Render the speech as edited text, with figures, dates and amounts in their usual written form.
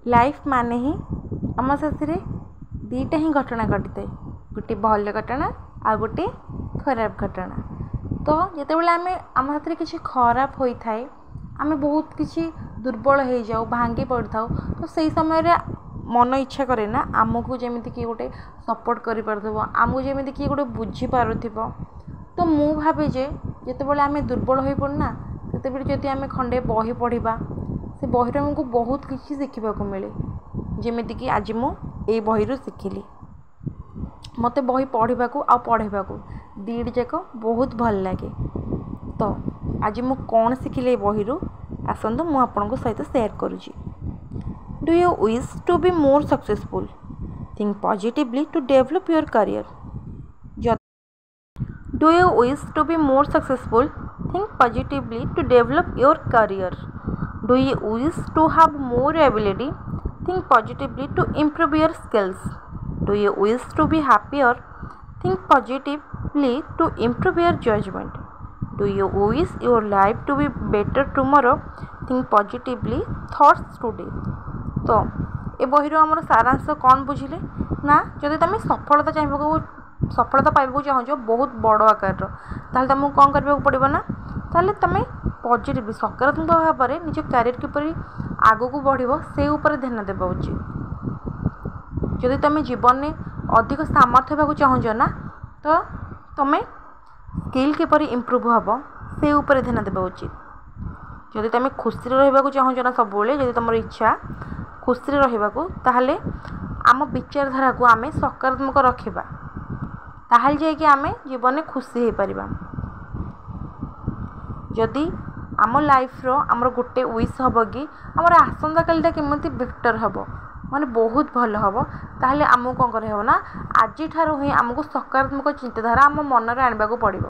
Life माने ही आम साथ दीटा ही घटना घटी था गोटे भल घटना आ गोटे खराब घटना। तो जिते आम आम साथ किसी खराब होता है आम बहुत किसी दुर्बल हो जाऊ भांगी पड़ था तो सही समय मन इच्छा करे ना आमको जमी कि गोटे सपोर्ट कर आमको जमी कि गोटे बुझीपार। तो मु भावे जे जिते आम दुर्बल हो पड़ना से जदि आम खंडे बही पढ़ा से बही आमको बहुत किसी शिखा मिले जमीक कि आज मुझे बही शिखिली मत बही पढ़ा आ पढ़ेबा दीड जाक बहुत भल लगे। तो आज मु कौन शिखिली बही आसतु मु आपन सहित शेयर करुँची। Do you wish to be more successful think positively to develop your career. Do you wish to be more successful think positively to develop your career. Do you wish to have more ability think positively to improve your skills. Do you wish to be happier? Think positively to improve your judgment. Do you wish your life to be better tomorrow? Think positively thoughts today. तो ए बही आमर सारांश कौन बुझिले ना जदि तुम सफलता चाहिए सफलता पाइबा चाहो बहुत बड़ आकार ताल तुमको कौन करने पड़ो ना ताल तुम पॉजिटिव सकारात्मक भाव में निज कैरियर किपर आग को बढ़ो से उपर ध्यान देवा उचित। जदि तुम जीवन में अधिक सामर्थ्य होगा चाहो ना तो तुम स्किल किपर इम्प्रूव हम से उपर ध्यान देवा उचित। जदि तुम खुशी रहा चाहो ना सब जदि तुम इच्छा खुशी रहा ताहले आम विचारधारा को आम सकारात्मक रखा ताहले जाकि आम जीवन में खुशी हो पार। जदि आम लाइफ रो आमर गोटे विश हम कि आमर आसंता कालटा केमती बेटर हम माने बहुत भल हम ताहले आमको कौन कर ना आज ठार ही आमको सकारात्मक चिंताधारा आम मन में आने को पड़ो।